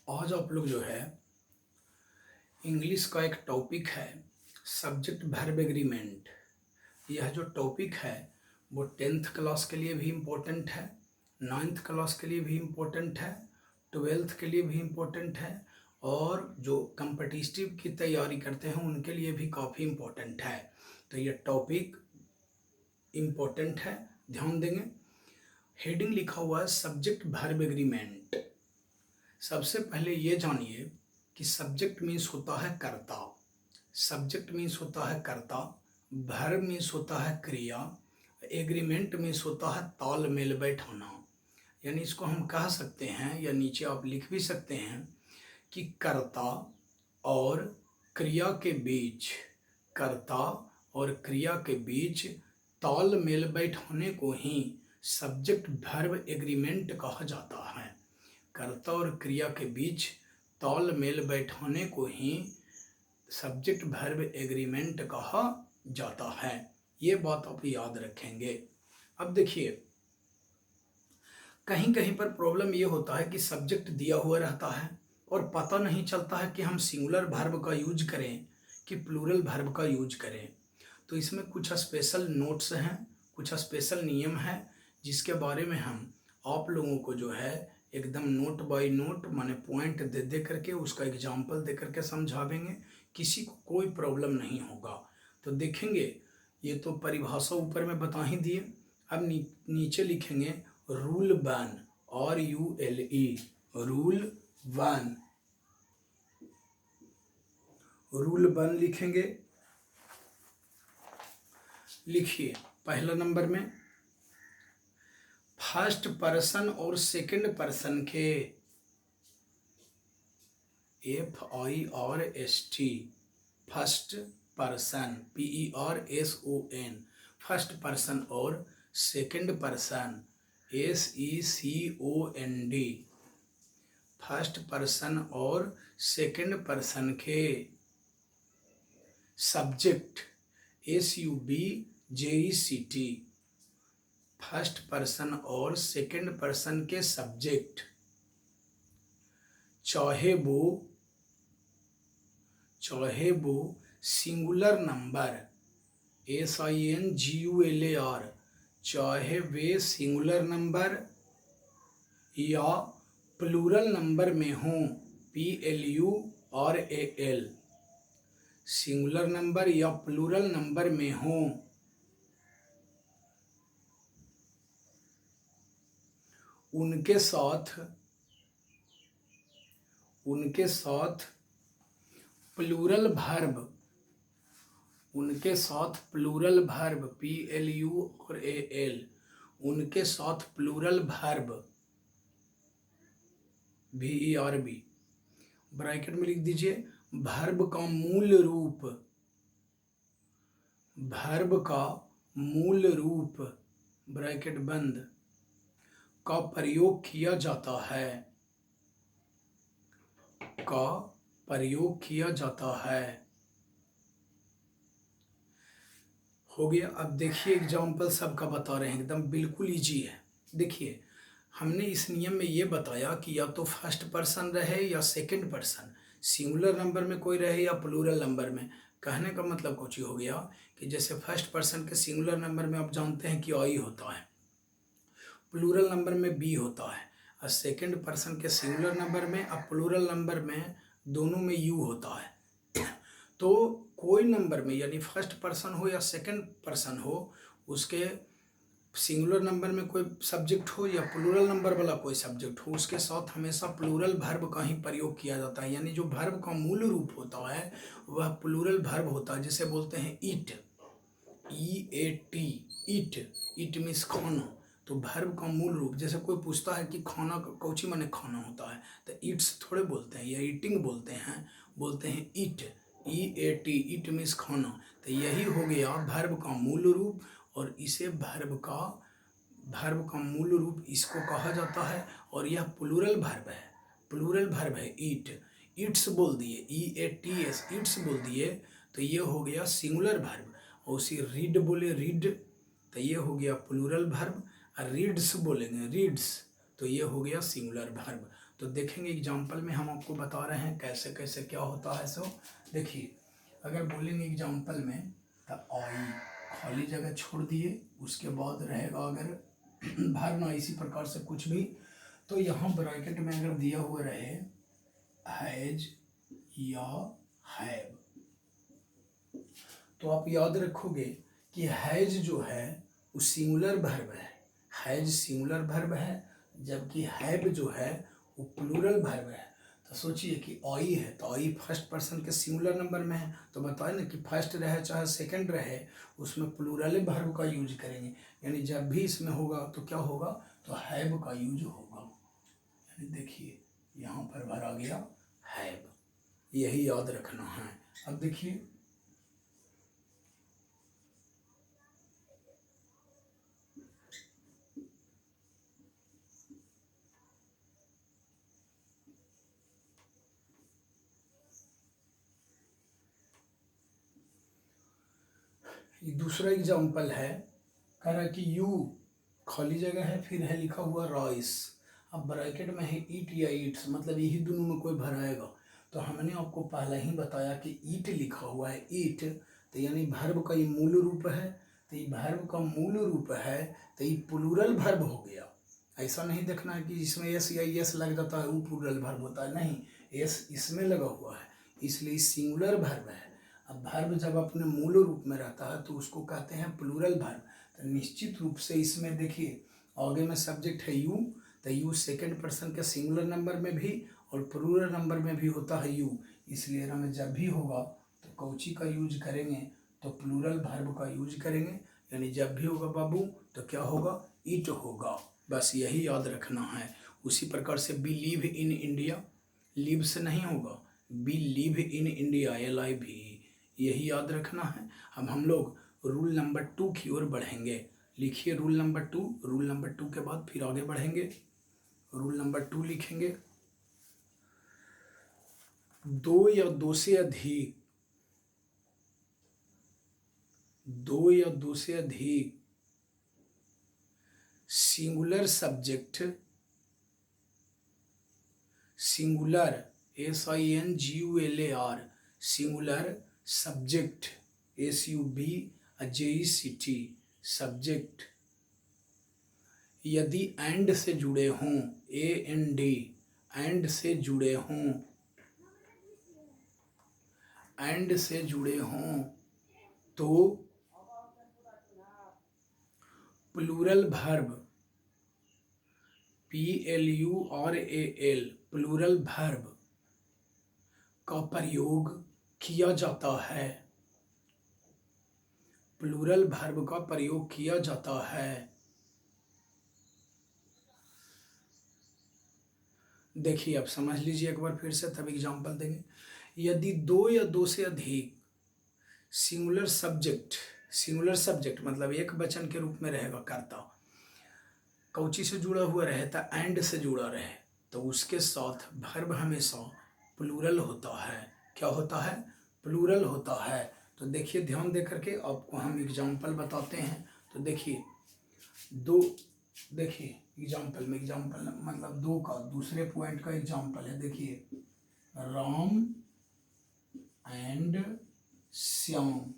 आज आप लोग जो है इंग्लिश का एक टॉपिक है सब्जेक्ट वर्ब एग्रीमेंट। यह जो टॉपिक है वो 10th क्लास के लिए भी इम्पोर्टेंट है, 9th क्लास के लिए भी इम्पोर्टेंट है, 12th के लिए भी इम्पोर्टेंट है और जो कम्पिटिटिव की तैयारी करते हैं उनके लिए भी काफ़ी इम्पोर्टेंट है। तो ये टॉपिक इम्पोर्टेंट है, ध्यान देंगे। हेडिंग लिखा हुआ है सब्जेक्ट वर्ब एग्रीमेंट। सबसे पहले ये जानिए कि सब्जेक्ट मीन्स होता है कर्ता, सब्जेक्ट मीन्स होता है कर्ता, वर्ब मीन्स होता है क्रिया, एग्रीमेंट मीन्स होता है तालमेल बैठाना। यानी इसको हम कह सकते हैं या नीचे आप लिख भी सकते हैं कि कर्ता और क्रिया के बीच, कर्ता और क्रिया के बीच तालमेल बैठाने को ही सब्जेक्ट वर्ब एग्रीमेंट कहा जाता है। कर्ता और क्रिया के बीच तालमेल बैठाने को ही सब्जेक्ट वर्ब एग्रीमेंट कहा जाता है। ये बात आप याद रखेंगे। अब देखिए, कहीं कहीं पर प्रॉब्लम ये होता है कि सब्जेक्ट दिया हुआ रहता है और पता नहीं चलता है कि हम सिंगुलर वर्ब का यूज करें कि प्लूरल वर्ब का यूज करें। तो इसमें कुछ स्पेशल नोट्स हैं, कुछ स्पेशल नियम हैं जिसके बारे में हम आप लोगों को जो है एकदम नोट बाय नोट माने पॉइंट दे दे करके उसका एग्जाम्पल दे करके समझावेंगे। किसी को कोई प्रॉब्लम नहीं होगा। तो देखेंगे, ये तो परिभाषा ऊपर में बता ही दिए। अब नीचे लिखेंगे रूल 1, RULE, रूल 1, रूल 1 लिखेंगे। लिखिए पहला नंबर में फर्स्ट पर्सन और सेकंड पर्सन के FIRST, first person PERSON, first person और second person SECOND, first person और सेकंड पर्सन के सब्जेक्ट SUBJECT, फर्स्ट पर्सन और सेकंड पर्सन के सब्जेक्ट चाहे वो सिंगुलर नंबर SINGULAR, चाहे वे सिंगुलर नंबर या प्लूरल नंबर में हों PLURAL, सिंगुलर नंबर या प्लूरल नंबर में हों, उनके साथ प्लूरल वर्ब, उनके साथ प्लूरल वर्ब PLURAL, उनके साथ प्लूरल वर्ब VERB, ब्रैकेट में लिख दीजिए वर्ब का मूल रूप, वर्ब का मूल रूप ब्रैकेट बंद का प्रयोग किया जाता है, का प्रयोग किया जाता है। हो गया। अब देखिए एग्जाम्पल सबका बता रहे हैं, एकदम बिल्कुल इजी है। देखिए हमने इस नियम में ये बताया कि या तो फर्स्ट पर्सन रहे या सेकंड पर्सन, सिंगुलर नंबर में कोई रहे या प्लूरल नंबर में। कहने का मतलब कुछ हो गया कि जैसे फर्स्ट पर्सन के सिंगुलर नंबर में आप जानते हैं कि I होता है, प्लूरल नंबर में B होता है, और सेकंड पर्सन के सिंगुलर नंबर में और प्लूरल नंबर में दोनों में U होता है। तो कोई नंबर में यानी फर्स्ट पर्सन हो या सेकंड पर्सन हो, उसके सिंगुलर नंबर में कोई सब्जेक्ट हो या प्लूरल नंबर वाला कोई सब्जेक्ट हो, उसके साथ हमेशा प्लूरल वर्ब का ही प्रयोग किया जाता है। यानी जो वर्ब का मूल रूप होता है वह प्लूरल वर्ब होता है। जैसे बोलते हैं ईट, EAT, ईट मीन्स खाना। तो वर्ब का मूल रूप, जैसे कोई पूछता है कि खाना कौची माने खाना होता है, तो ईट्स थोड़े बोलते हैं या ईटिंग बोलते हैं, बोलते हैं ईट, EAT, ईट मीन्स खाना। तो यही हो गया वर्ब का मूल रूप, और इसे वर्ब का मूल रूप इसको कहा जाता है। और यह प्लूरल वर्ब है, प्लूरल वर्ब है ईट, ईट्स बोल दिए, EATS, ईट्स बोल दिए तो ये हो गया सिंगुलर वर्ब। और उसी रीड बोले रीड, तो ये हो गया प्लूरल वर्ब। और रीड्स बोलेंगे रीड्स, तो ये हो गया सिंगुलर वर्ब। तो देखेंगे एग्जाम्पल में हम आपको बता रहे हैं कैसे कैसे क्या होता है। सो देखिए, अगर बोलेंगे एग्जाम्पल में तो आई, खाली जगह छोड़ दिए, उसके बाद रहेगा अगर भरना इसी प्रकार से कुछ भी, तो यहाँ ब्रैकेट में अगर दिया हुआ रहे हैज या हैव, तो आप याद रखोगे कि हैज जो है वो सिंगुलर वर्ब है, हैज सिंगुलर वर्ब है, जबकि हैव जो है वो प्लूरल वर्ब है। तो सोचिए कि आई है तो आई फर्स्ट पर्सन के सिंगुलर नंबर में है, तो बताए ना कि फर्स्ट रहे चाहे सेकंड रहे उसमें प्लूरल वर्ब का यूज करेंगे, यानी जब भी इसमें होगा तो क्या होगा, तो हैव का यूज होगा। यानी देखिए यहाँ पर भरा गया हैव, यही याद रखना है। अब देखिए ये दूसरा एग्जाम्पल है, कह रहा है कि यू, खाली जगह है, फिर है लिखा हुआ राइस, अब ब्रैकेट में है ईट या ईट्स, मतलब यही दोनों में कोई भराएगा। तो हमने आपको पहले ही बताया कि ईट लिखा हुआ है, ईट तो यानी वर्ब का ये मूल रूप है, तो ये वर्ब का मूल रूप है तो ये प्लूरल वर्ब हो गया। ऐसा नहीं देखना है कि इसमें एस या एस लग जाता है वो प्लूरल वर्ब होता है, नहीं, एस इसमें लगा हुआ है इसलिए सिंगुलर वर्ब है। अब वर्ब जब अपने मूल रूप में रहता है तो उसको कहते हैं प्लूरल वर्ब। तो निश्चित रूप से इसमें देखिए आगे में सब्जेक्ट है यू, तो यू सेकंड पर्सन के सिंगुलर नंबर में भी और प्लूरल नंबर में भी होता है यू, इसलिए हमें जब भी होगा तो कौची का यूज करेंगे, तो प्लूरल वर्ब का यूज करेंगे, यानी जब भी होगा बाबू तो क्या होगा, ईट होगा। बस यही याद रखना है। उसी प्रकार से be live in India, live से नहीं होगा, be live in India, LIV, यही याद रखना है। अब हम लोग रूल नंबर 2 की ओर बढ़ेंगे। लिखिए रूल नंबर 2, रूल नंबर 2 के बाद फिर आगे बढ़ेंगे। रूल नंबर 2 लिखेंगे, दो या दो से अधिक, दो या दो से अधिक singular subject, singular SINGULAR, singular subject SUBJECT, subject यदि एंड से जुड़े हों, AND, एंड से जुड़े हों, एंड से जुड़े हों तो plural verb PLURAL, plural verb का प्रयोग किया जाता है, प्लूरल वर्ब का प्रयोग किया जाता है। देखिए अब समझ लीजिए एक बार फिर से, तब एग्जाम्पल देंगे। यदि दो या दो से अधिक सिंगुलर सब्जेक्ट, सिंगुलर सब्जेक्ट मतलब एक वचन के रूप में रहेगा कर्ता, कौची से जुड़ा हुआ रहे तो एंड से जुड़ा रहे, तो उसके साथ वर्ब हमेशा प्लूरल होता है। क्या होता है, प्लूरल होता है। तो देखिए ध्यान दे करके आपको हम एग्जाम्पल बताते हैं। तो देखिए दो, देखिए एग्जाम्पल में, एग्जाम्पल मतलब दो का दूसरे पॉइंट का एग्जाम्पल है। देखिए राम एंड श्याम,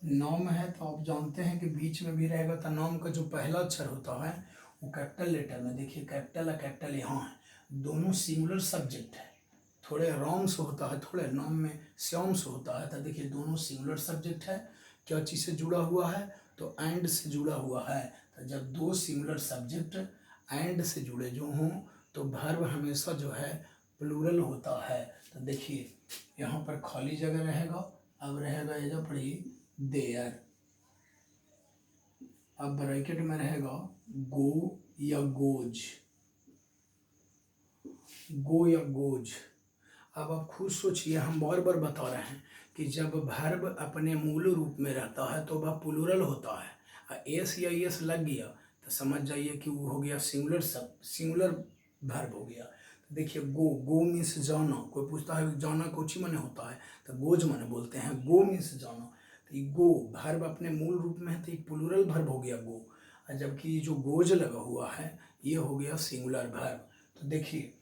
नाम है तो आप जानते हैं कि बीच में भी रहेगा, तो नाम का जो पहला अक्षर होता है वो कैपिटल लेटर में, देखिए कैपिटल है, कैपिटल यहाँ है, दोनों सिंगुलर सब्जेक्ट है, थोड़े राम से होता है, थोड़े नाम में श्याम से होता है, तो देखिए दोनों सिंगुलर सब्जेक्ट है। क्या चीज़ से जुड़ा हुआ है, तो एंड से जुड़ा हुआ है। तो जब दो सिंगुलर सब्जेक्ट एंड से जुड़े जो हों तो वर्ब हमेशा जो है प्लूरल होता है। तो देखिए यहाँ पर खाली जगह रहेगा, अब रहेगा एजा पड़ी देयर, अब ब्रैकेट में रहेगा गो या गोज, गो या गोज। अब आप खुद सोचिए, हम बार बार बता रहे हैं कि जब वर्ब अपने मूल रूप में रहता है तो वह प्लूरल होता है, और एस या एस लग गया तो समझ जाइए कि वो हो गया सिंगुलर, सब सिंगुलर वर्ब हो गया। तो देखिए गो, गो मीन्स जाना, कोई पूछता है जाना कोची मने होता है, तो गोज मने बोलते हैं, गो मीन्स जाना। तो ये गो वर्ब अपने मूल रूप में है तो ये प्लूरल वर्ब हो गया गो, और जबकि जो गोज लगा हुआ है ये हो गया सिंगुलर वर्ब। तो देखिए,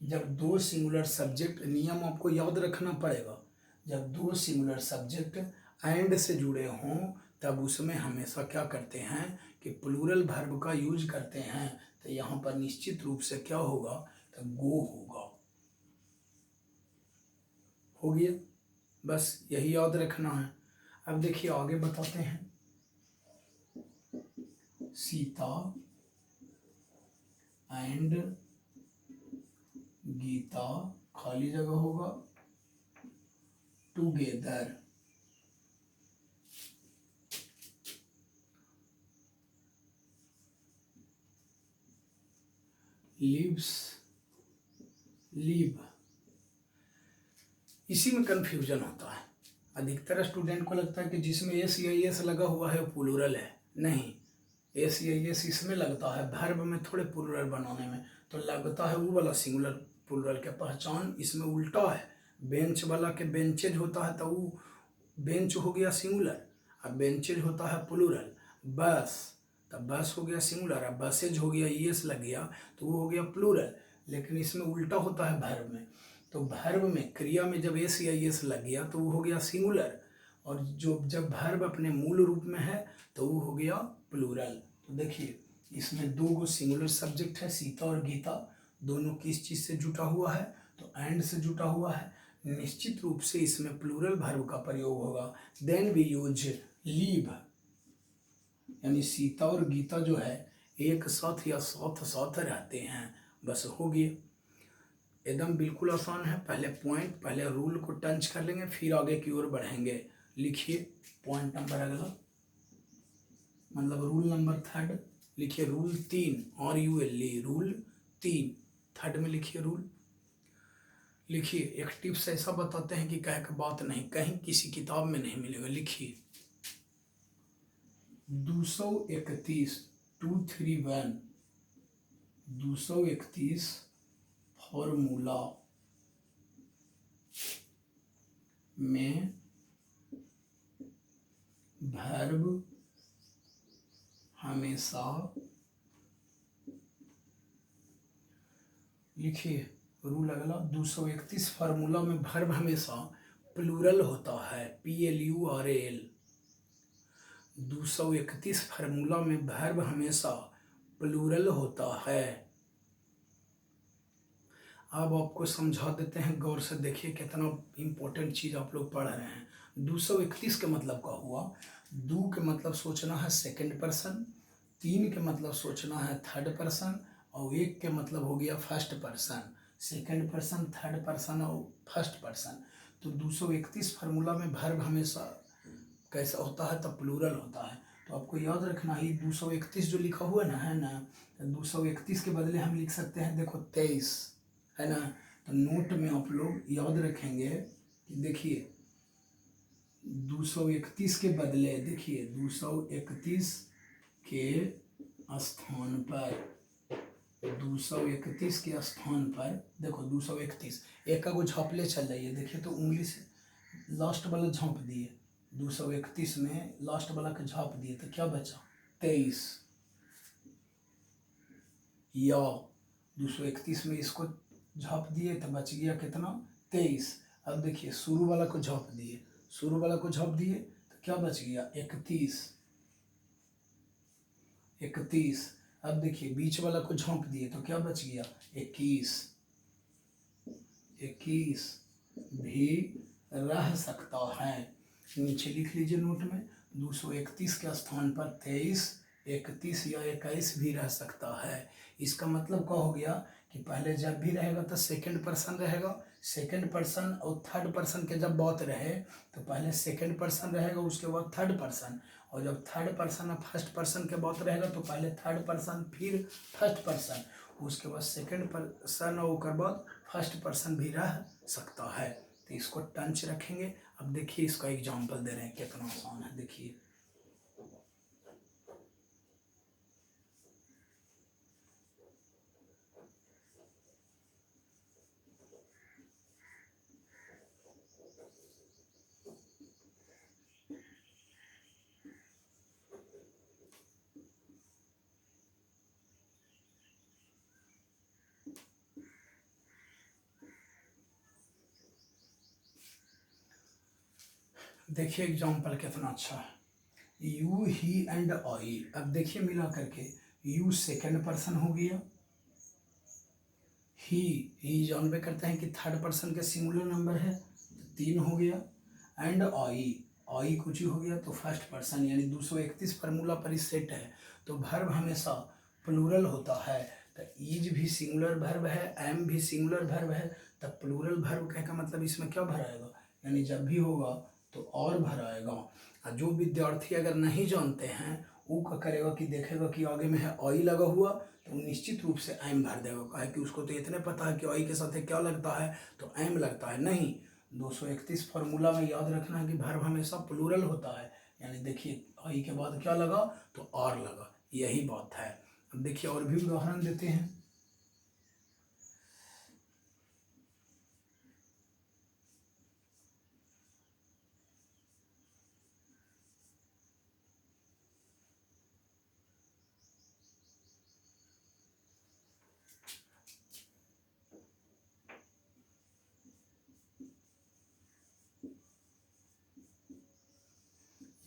जब दो सिंगुलर सब्जेक्ट, नियम आपको याद रखना पड़ेगा, जब दो सिंगुलर सब्जेक्ट एंड से जुड़े हों तब उसमें हमेशा क्या करते हैं कि प्लूरल वर्ब का यूज करते हैं। तो यहाँ पर निश्चित रूप से क्या होगा, तो गो होगा। हो गया, बस यही याद रखना है। अब देखिए आगे बताते हैं। सीता एंड गीता, खाली जगह होगा, टुगेदर। लिव्स, लिव, इसी में कंफ्यूजन होता है। अधिकतर स्टूडेंट को लगता है कि जिसमें एस या एस लगा हुआ है वो प्लूरल है। नहीं, एस या एस इसमें लगता है, वर्ब में थोड़े प्लूरल बनाने में तो लगता है वो वाला सिंगुलर प्लूरल के पहचान इसमें उल्टा है। बेंच वाला के बेंचेज होता है तो वो बेंच हो गया सिंगुलर, अब बेंचेज होता है प्लूरल। बस, तब बस हो गया सिंगुलर, अब बसेज हो गया, एस लग गया तो वो हो गया प्लूरल। लेकिन इसमें उल्टा होता है वर्ब में, तो वर्ब में क्रिया में जब एस या एस लग गया तो वो हो गया सिंगुलर, और जो जब वर्ब अपने मूल रूप में है तो वो हो गया प्लूरल। तो देखिए इसमें दो गो सिंगुलर सब्जेक्ट है, सीता और गीता, दोनों किस चीज़ से जुटा हुआ है, तो एंड से जुटा हुआ है। निश्चित रूप से इसमें प्लूरल वर्ब का प्रयोग होगा। देन वी यूज लीव, यानी सीता और गीता जो है एक साथ या साथ साथ रहते हैं। बस हो गया, एकदम बिल्कुल आसान है। पहले पॉइंट, पहले रूल को टंच कर लेंगे, फिर आगे की ओर बढ़ेंगे। लिखिए पॉइंट नंबर अगला, मतलब रूल नंबर थर्ड। लिखिए रूल 3, RULE, रूल 3, थर्ड में लिखिए रूल। लिखिए एक टिप्स ऐसा बताते हैं कि कह के बात नहीं, कहीं किसी किताब में नहीं मिलेगा। लिखिए 231, 231, 231 फॉर्मूला में वर्ब हमेशा, लिखिए रूल अगला 231 फार्मूला में वर्ब हमेशा प्लूरल होता है, PLURAL। 231 फार्मूला में वर्ब हमेशा प्लूरल होता है। अब आपको समझा देते हैं, गौर से देखिए कितना इंपॉर्टेंट चीज़ आप लोग पढ़ रहे हैं। 231 के मतलब का हुआ, दो के मतलब सोचना है सेकंड पर्सन, तीन के मतलब सोचना है थर्ड पर्सन, और एक के मतलब हो गया first person, second person, third person और फर्स्ट पर्सन। तो 231 फार्मूला में वर्ब हमेशा कैसा होता है, तब प्लूरल होता है। तो आपको याद रखना ही 231 जो लिखा हुआ ना है ना, 231 के बदले हम लिख सकते हैं, देखो 23 है ना। तो नोट में आप लोग याद रखेंगे कि देखिए 231 के बदले, देखिए 231 के स्थान पर, 231 के स्थान पर देखो 231 एक का को झापले चल जाइए। देखिए तो उंगली से लास्ट वाला झाँप दिए, 231 में लास्ट वाला का झाँप दिए तो क्या बचा 23, या 231 में इसको झाँप दिए तो बच गया कितना 23। अब देखिए शुरू वाला को झाँप दिए, शुरू वाला को झाँप दिए तो क्या बच गया 31, 31। अब देखिए बीच वाला को झाँप दिए तो क्या बच गया 21, 21 भी रह सकता है। नीचे लिख लीजिए नोट में, 231 के स्थान पर 23, 31 या 21 भी रह सकता है। इसका मतलब क्या हो गया कि पहले जब भी रहेगा तो सेकंड पर्सन रहेगा, सेकंड पर्सन और थर्ड पर्सन के जब बात रहे तो पहले सेकंड पर्सन रहेगा, उसके बाद थर्ड पर्सन, और जब थर्ड पर्सन और फर्स्ट पर्सन के बात रहेगा तो पहले थर्ड पर्सन फिर फर्स्ट पर्सन, उसके बाद सेकंड पर्सन और उसके बाद फर्स्ट पर्सन भी रह सकता है। तो इसको टंच रखेंगे। अब देखिए इसका एग्जाम्पल दे रहे हैं कितना आसान है। देखिए देखिए एग्जाम्पल कितना अच्छा है, यू, ही एंड आई। अब देखिए मिला करके, यू सेकंड पर्सन हो गया, ही जानबे करते हैं कि थर्ड पर्सन के सिंगुलर नंबर है तो 3 हो गया, एंड आई कुछ ही हो गया तो फर्स्ट पर्सन, यानी 231 फार्मूला पर इस सेट है। तो वर्ब हमेशा प्लूरल होता है, तो इज भी सिंगुलर वर्ब है, एम भी सिंगुलर वर्ब है, तब प्लूरल वर्ब कहने का मतलब इसमें क्या भराएगा, यानी जब भी होगा तो और भराएगा। और जो विद्यार्थी अगर नहीं जानते हैं वो क्या करेगा कि देखेगा कि आगे में है आई लगा हुआ तो निश्चित रूप से एम भर देगा, कहे कि उसको तो इतने पता है कि आई के साथ क्या लगता है तो एम लगता है। नहीं, 231 फार्मूला में याद रखना है कि वर्ब हमेशा प्लूरल होता है, यानी देखिए आई के बाद क्या लगा तो आर लगा, यही बात है। अब देखिए और भी उदाहरण देते हैं।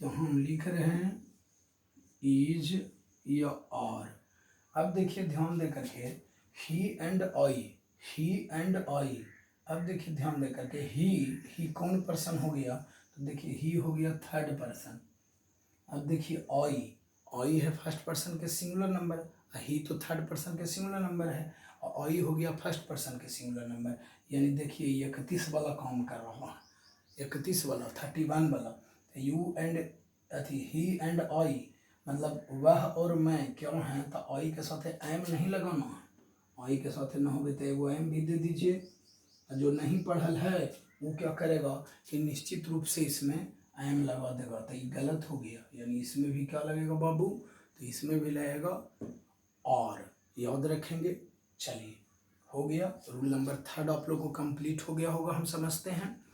यहाँ हम लिख रहे हैं इज या आर। अब देखिए ध्यान दे करके, ही एंड आई। अब देखिए ध्यान दे करके, ही कौन पर्सन हो गया, तो देखिए ही हो गया थर्ड पर्सन। अब देखिए आई है फर्स्ट पर्सन के सिंगुलर नंबर, ही तो थर्ड पर्सन के सिंगुलर नंबर है, और आई हो गया फर्स्ट पर्सन के सिंगुलर नंबर, यानी देखिए 31 वाला काम कर रहा है, 31 वाला, 31 वाला। यू एंड अथी ही एंड आई मतलब वह और मैं क्यों हैं, तो आई के साथ एम नहीं लगाना है, आई के साथ न हो तो वो एम भी दे दीजिए। जो नहीं पढ़ल है वो क्या करेगा कि निश्चित रूप से इसमें एम लगा देगा, तो ये गलत हो गया, यानी इसमें भी क्या लगेगा बाबू, तो इसमें भी लगेगा और, याद रखेंगे। चलिए हो गया, रूल नंबर 3 आप लोग को कंप्लीट हो गया होगा, हम समझते हैं।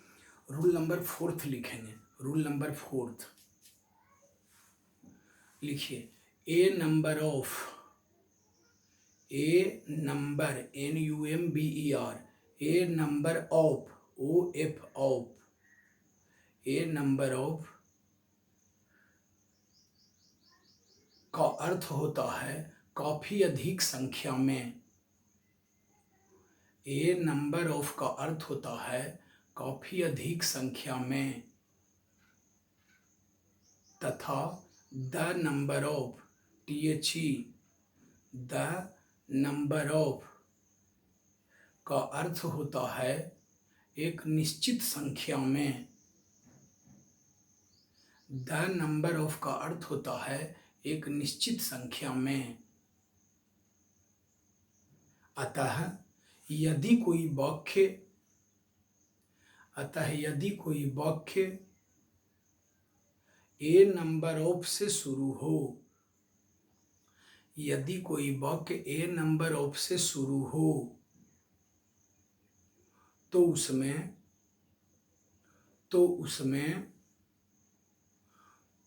रूल नंबर 4 लिखेंगे। रूल नंबर 4 लिखिए, a number NUMBER, a number of OF, a number of का अर्थ होता है काफी अधिक संख्या में। ए नंबर ऑफ का अर्थ होता है काफी अधिक संख्या में, तथा the number of the number of का अर्थ होता है एक निश्चित संख्या में। द नंबर ऑफ का अर्थ होता है एक निश्चित संख्या में। अतः यदि कोई वाक्य ए नंबर ऑफ से शुरू हो, यदि कोई वाक्य ए नंबर ऑफ से शुरू हो तो उसमें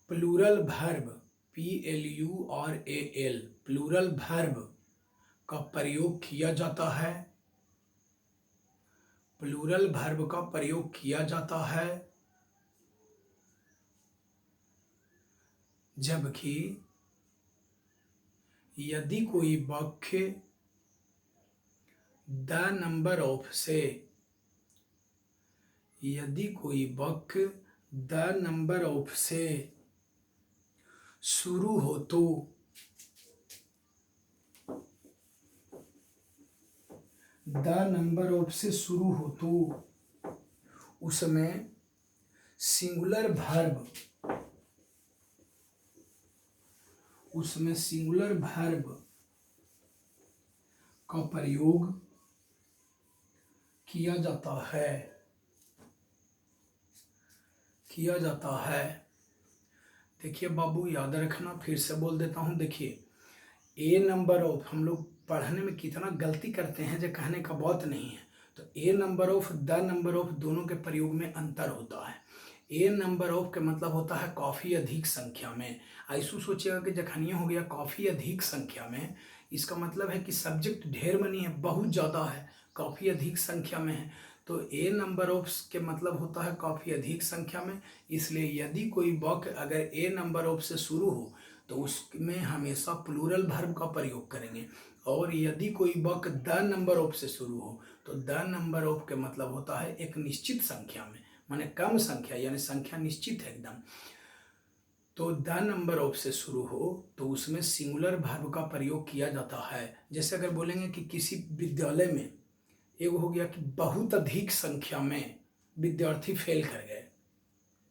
plural verb PLURAL plural verb का प्रयोग किया जाता है, प्लूरल वर्ब का प्रयोग किया जाता है, जबकि यदि कोई वाक्य द नंबर ऑफ से, यदि कोई वाक्य द नंबर ऑफ से शुरू हो तो द नंबर ऑफ से शुरू हो तो उसमें सिंगुलर वर्ब का प्रयोग किया जाता है। देखिए बाबू याद रखना, फिर से बोल देता हूँ। देखिए ए नंबर ऑफ, हम लोग पढ़ने में कितना गलती करते हैं जो कहने का बात नहीं है। तो a number of the number of दोनों के प्रयोग में अंतर होता है। ए नंबर ऑफ का मतलब होता है काफ़ी अधिक संख्या में। ऐसू सोचिएगा कि जखनिया हो गया काफ़ी अधिक संख्या में, इसका मतलब है कि सब्जेक्ट ढेर मनी है, बहुत ज़्यादा है, काफ़ी अधिक संख्या में है। तो ए नंबर ऑफ के मतलब होता है काफ़ी अधिक संख्या में, इसलिए यदि कोई वाक्य अगर ए नंबर ऑफ से शुरू हो तो उसमें हमेशा प्लूरल वर्ब का प्रयोग करेंगे। और यदि कोई वाक्य द नंबर ऑफ से शुरू हो तो द नंबर ऑफ के मतलब होता है एक निश्चित संख्या में, माने कम संख्या, यानी संख्या निश्चित है एकदम। तो द नंबर ऑफ से शुरू हो तो उसमें सिंगुलर वर्ब का प्रयोग किया जाता है। जैसे अगर बोलेंगे कि किसी विद्यालय में, एक हो गया कि बहुत अधिक संख्या में विद्यार्थी फेल कर गए,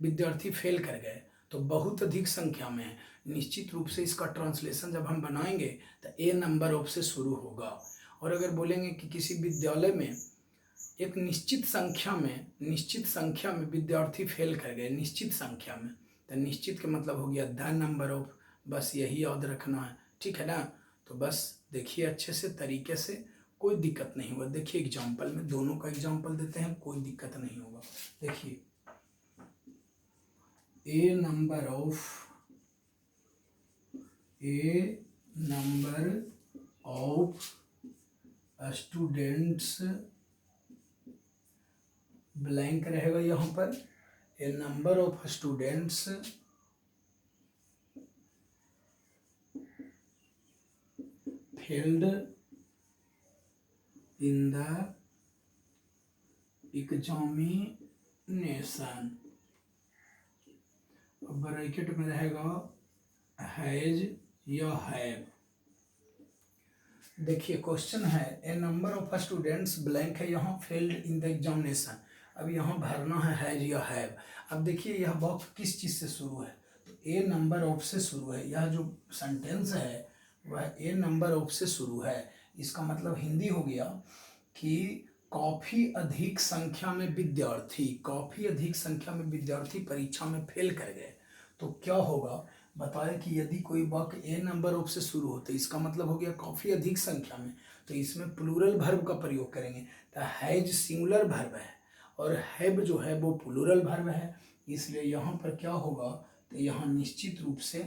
विद्यार्थी फेल कर गए, तो बहुत अधिक संख्या में है। निश्चित रूप से इसका ट्रांसलेशन जब हम बनाएंगे तो ए नंबर ऑफ से शुरू होगा। और अगर बोलेंगे कि किसी विद्यालय में एक निश्चित संख्या में विद्यार्थी फेल कर गए, निश्चित संख्या में, तो निश्चित का मतलब हो गया द नंबर ऑफ। बस यही याद रखना है, ठीक है ना। तो बस देखिए अच्छे से तरीके से, कोई दिक्कत नहीं होगा। देखिए एग्जाम्पल में, दोनों का एग्जाम्पल देते हैं, कोई दिक्कत नहीं होगा। देखिए a number of students blank रहेगा यहाँ पर, a number of students failed in the examination. Bracket में रहेगा हैज या हैव। देखिए क्वेश्चन है a number of students blank है यहाँ, फेल्ड इन द एग्जामिनेशन। अब यहाँ भरना है हैज या हैव। अब देखिए यह वाक्य किस चीज़ से शुरू है, तो ए नंबर ऑफ से शुरू है। यह जो सेंटेंस है वह ए नंबर ऑफ से शुरू है। इसका मतलब हिंदी हो गया कि काफ़ी अधिक संख्या में विद्यार्थी परीक्षा में फेल कर गए। तो क्या होगा बताया कि यदि कोई वाक्य ए नंबर ऑफ से शुरू हो तो इसका मतलब हो गया काफ़ी अधिक संख्या में, तो इसमें प्लूरल वर्ब का प्रयोग करेंगे। तो हैज सिंगुलर वर्ब है और हैव जो है वो प्लूरल वर्ब है, इसलिए यहाँ पर क्या होगा, तो यहाँ निश्चित रूप से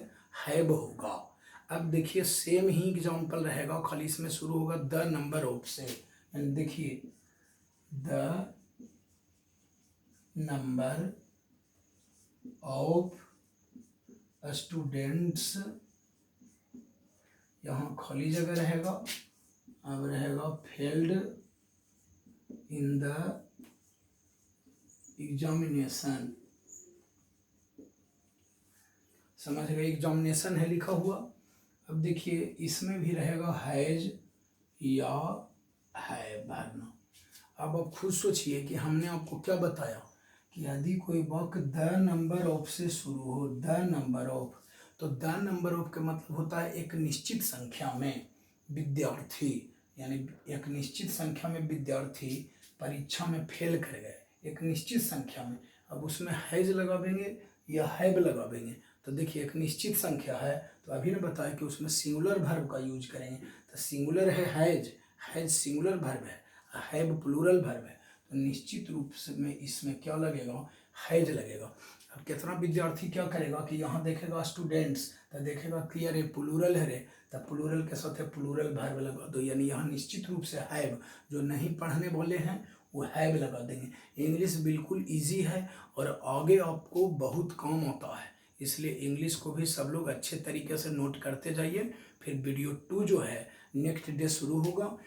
हैव होगा। अब देखिए सेम ही एग्जाम्पल रहेगा, खाली इसमें शुरू होगा द नंबर ऑफ से। देखिए द नंबर ऑफ स्टूडेंट्स, यहाँ खाली जगह रहेगा, अब रहेगा फेल्ड इन द एग्जामिनेशन। समझ गए, एग्जामिनेशन है लिखा हुआ। अब देखिए इसमें भी रहेगा हैज या है भरना। अब आप खुद सोचिए कि हमने आपको क्या बताया कि यदि कोई वाक्य द नंबर ऑफ से शुरू हो, द नंबर ऑफ, तो द नंबर ऑफ का मतलब होता है एक निश्चित संख्या में विद्यार्थी, यानी एक निश्चित संख्या में विद्यार्थी परीक्षा में फेल कर गए, एक निश्चित संख्या में। अब उसमें हैज लगावेंगे या हैव लगावेंगे, तो देखिए एक निश्चित संख्या है तो अभी ने बताया कि उसमें सिंगुलर वर्ब का यूज करेंगे। तो सिंगुलर है हैज, हैज सिंगुलर वर्ब है, हैव प्लूरल वर्ब है, तो निश्चित रूप से में इसमें क्या लगेगा, हैज लगेगा। अब कितना विद्यार्थी क्या करेगा कि यहाँ देखेगा स्टूडेंट्स, तो देखेगा कि अरे प्लूरल है रे, तो प्लूरल के साथ प्लूरल वर्ब लगा दो, यानी यहाँ निश्चित रूप से हैव, जो नहीं पढ़ने वाले हैं वो हैव लगा देंगे। इंग्लिश बिल्कुल इजी है और आगे आपको बहुत काम आता है, इसलिए इंग्लिश को भी सब लोग अच्छे तरीके से नोट करते जाइए। फिर वीडियो 2 जो है नेक्स्ट डे शुरू होगा।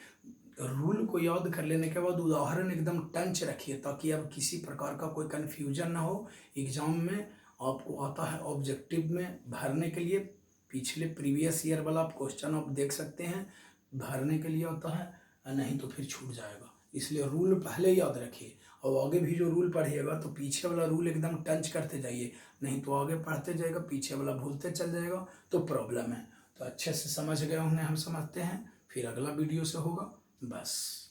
रूल को याद कर लेने के बाद उदाहरण एकदम टंच रखिए ताकि अब किसी प्रकार का कोई कन्फ्यूजन ना हो। एग्जाम में आपको आता है ऑब्जेक्टिव में भरने के लिए, पिछले प्रीवियस ईयर वाला आप क्वेश्चन आप देख सकते हैं, भरने के लिए आता है, नहीं तो फिर छूट जाएगा। इसलिए रूल पहले याद रखिए और आगे भी जो रूल पढ़िएगा तो पीछे वाला रूल एकदम टंच करते जाइए, नहीं तो आगे पढ़ते जाएगा पीछे वाला भूलते चल जाएगा तो प्रॉब्लम है। तो अच्छे से समझ गए होंगे, हम समझते हैं। फिर अगला वीडियो से होगा बस।